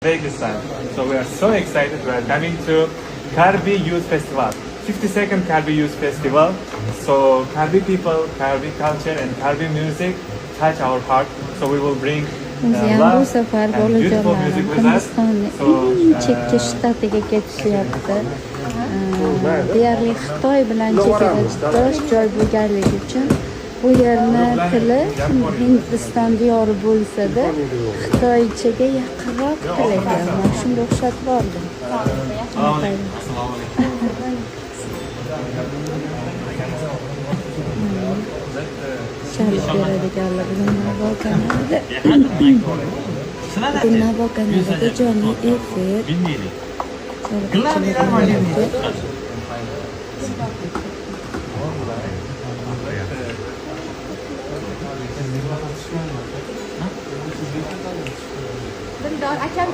Uzbekistan. So we are so excited. We are coming to Karbi Youth Festival. 52nd Karbi Youth Festival. So Karbi people, Karbi culture and Karbi music touch our heart. So we will bring Biz ham bu safar and beautiful bolajonlarim music with us. Hindistonning So eng chekka shtatiga ketishyapti. Deyarli Xitoy bilan chegaradosh joy bo'lganligi uchun bu yerni tili Hindiston diyori bo'lsa-da, Xitoychaga yaqinroq til ekan. Men shunga o'xshatib oldim. Chalib beradiganlar bilan Navo kanalida. Bugun Navo kanalida jonli efir. Bundor akam